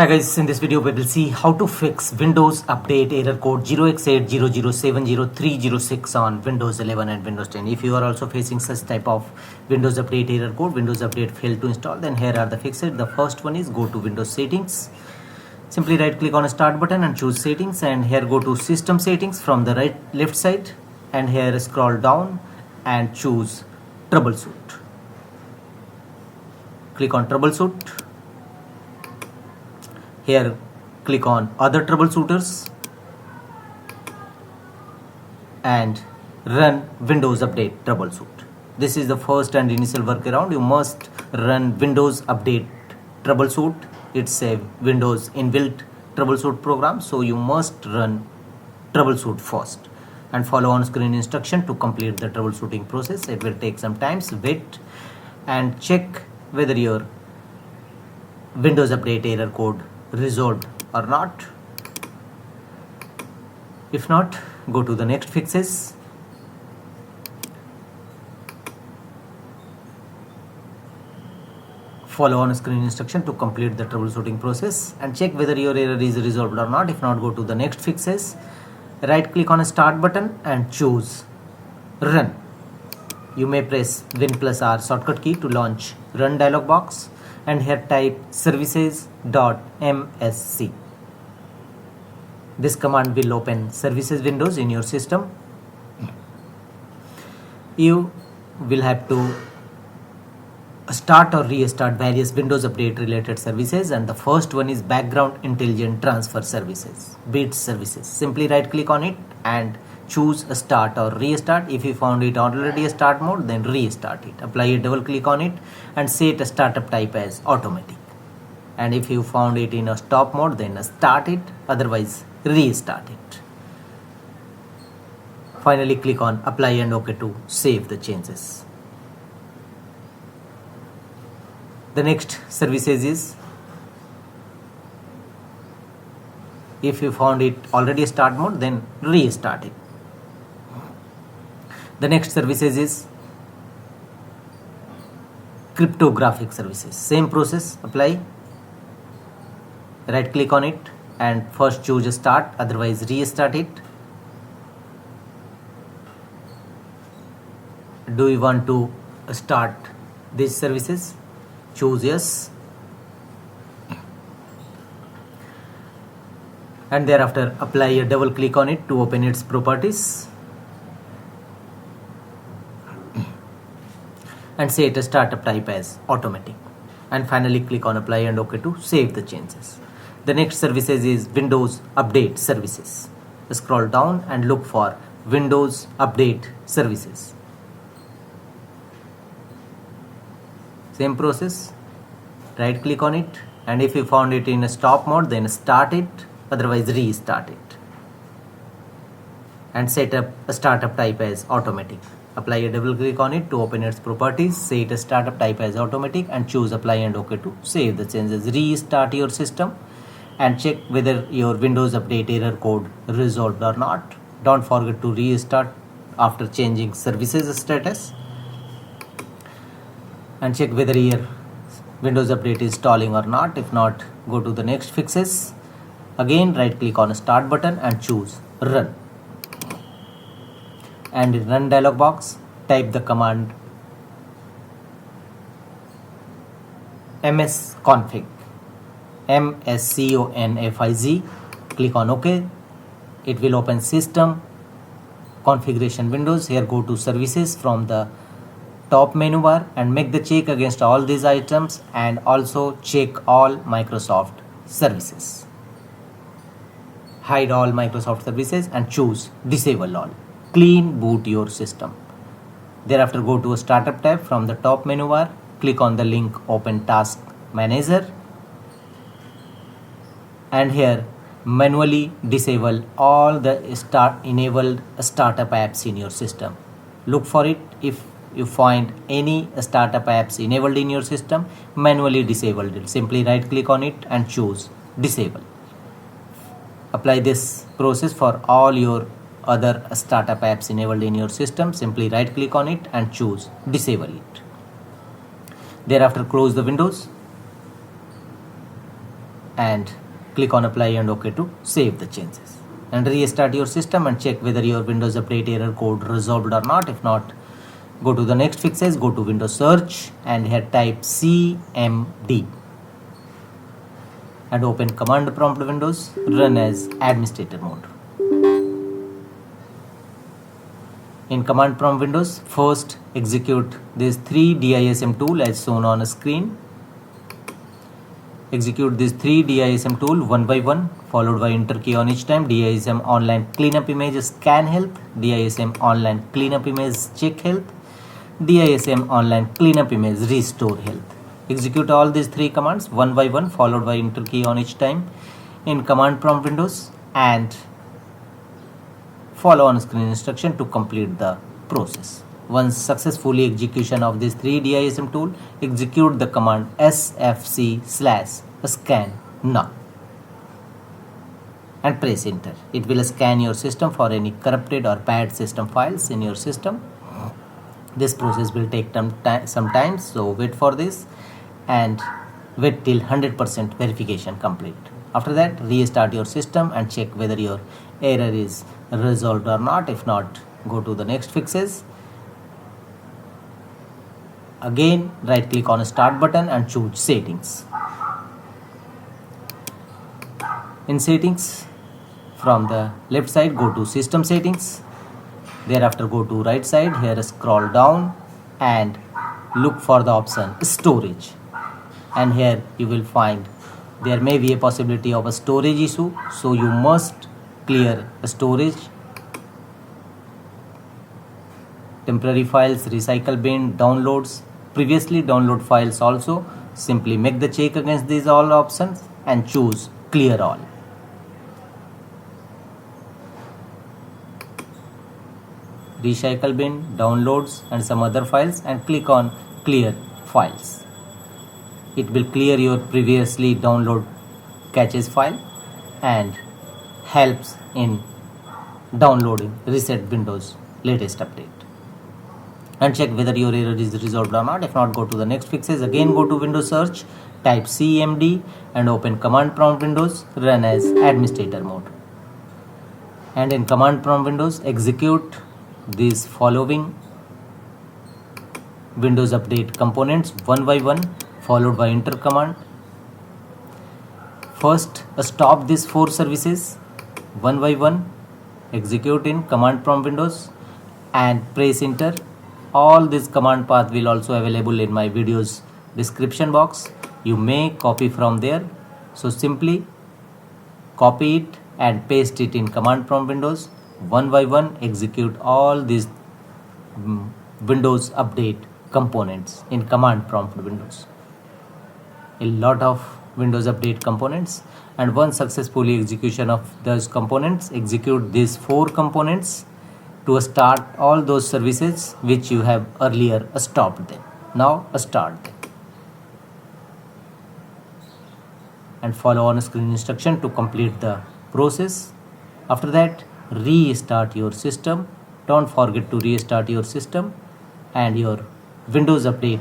Hi guys, in this video we will see how to fix Windows Update error code 0x80070306 on Windows 11 and Windows 10. If you are also facing such type of Windows Update error code, Windows Update failed to install, then here are the fixes. The first one is go to Windows Settings. Simply right click on a Start button and choose Settings, and here go to System Settings from the left side, and here scroll down and choose Troubleshoot. Click on Troubleshoot. Here click on Other Troubleshooters and run Windows Update Troubleshoot. This is the first and initial workaround. You must run Windows Update Troubleshoot. It's a Windows inbuilt troubleshoot program, so you must run troubleshoot first and follow on screen instruction to complete the troubleshooting process. It will take some time. Wait and check whether your Windows Update error code resolved or not. If not, go to the next fixes. Follow on screen instruction to complete the troubleshooting process and check whether your error is resolved or not. If not, go to the next fixes. Right click on a Start button and choose Run. You may press Win plus R shortcut key to launch Run dialog box, and here type services.msc. This command will open services windows in your system. You will have to start or restart various Windows Update related services, and the first one is Background Intelligent Transfer Services, BIT services. Simply right click on it and choose a start or restart. If you found it already a start mode, then restart it. Apply a double click on it and set a startup type as automatic. And if you found it in a stop mode, then start it, otherwise restart it. Finally click on apply and OK to save the changes. The next services is, if you found it already start mode, then restart it. The next services is cryptographic services. Same process, apply. Right click on it and first choose a start, otherwise restart it. Do you want to start these services? Choose yes. And thereafter apply a double click on it to open its properties and set a startup type as automatic, and finally click on apply and OK to save the changes. The next services is Windows Update Services. Scroll down and look for Windows Update Services. Same process, right click on it, and if you found it in a stop mode, then start it, otherwise restart it, and set up a startup type as automatic. Apply a double click on it to open its properties, set a startup type as automatic, and choose apply and OK to save the changes. Restart your system and check whether your Windows Update error code resolved or not. Don't forget to restart after changing services status, and check whether your Windows Update is installing or not. If not, go to the next fixes. Again, right click on a Start button and choose Run. And in Run dialog box, type the command msconfig, msconfig. Click on OK. It will open System Configuration windows. Here go to Services from the top menu bar and make the check against all these items, and also check all Microsoft services. Hide all Microsoft services and choose disable all. Clean boot your system. Thereafter go to a startup tab from the top menu bar. Click on the link Open Task Manager, and here manually disable all the enabled startup apps in your system. Look for it. If you find any startup apps enabled in your system, manually disable it. Simply right click on it and choose disable. Apply this process for all your other startup apps enabled in your system. Simply right click on it and choose disable it. Thereafter close the windows and click on apply and OK to save the changes. And restart your system and check whether your Windows Update error code resolved or not. If not, go to the next fixes, go to Windows search and here type cmd and open command prompt windows, run as administrator mode. In command prompt windows, first execute this 3 DISM tool as shown on a screen. Execute this 3 DISM tool one by one, followed by enter key on each time. DISM online cleanup image scanhealth, DISM online cleanup image checkhealth, DISM online cleanup image RestoreHealth. Execute all these 3 commands one by one, followed by enter key on each time in command prompt windows, and follow on screen instruction to complete the process. Once successfully execution of this 3 DISM tool, execute the command SFC/scan now and press enter. It will scan your system for any corrupted or bad system files in your system. This process will take some time, so wait for this and wait till 100% verification complete. After that, restart your system and check whether your error is resolved or not. If not, go to the next fixes. Again, right click on start button and choose settings. In settings, from the left side, go to system settings. Thereafter, go to right side. Here, scroll down and look for the option storage. And here you will find there may be a possibility of a storage issue, so you must clear storage, temporary files, recycle bin, downloads, previously download files also. Simply make the check against these all options and choose clear all. Recycle bin, downloads and some other files, and click on clear files. It will clear your previously download caches file and helps in downloading reset Windows latest update. And check whether your error is resolved or not. If not, go to the next fixes. Again, go to Windows search, type cmd and open command prompt windows, run as administrator mode. And in command prompt windows, execute these following Windows Update components one by one, followed by enter command. First, stop these 4 services one by one, execute in command prompt windows and press enter. All this command path will also available in my video's description box. You may copy from there. So simply copy it and paste it in command prompt windows. One by one, execute all these Windows Update components in command prompt windows. A lot of Windows Update components, and once successfully execution of those components, execute these 4 components to start all those services which you have earlier stopped them. Now start them and follow on screen instruction to complete the process. After that, restart your system. Don't forget to restart your system and your Windows Update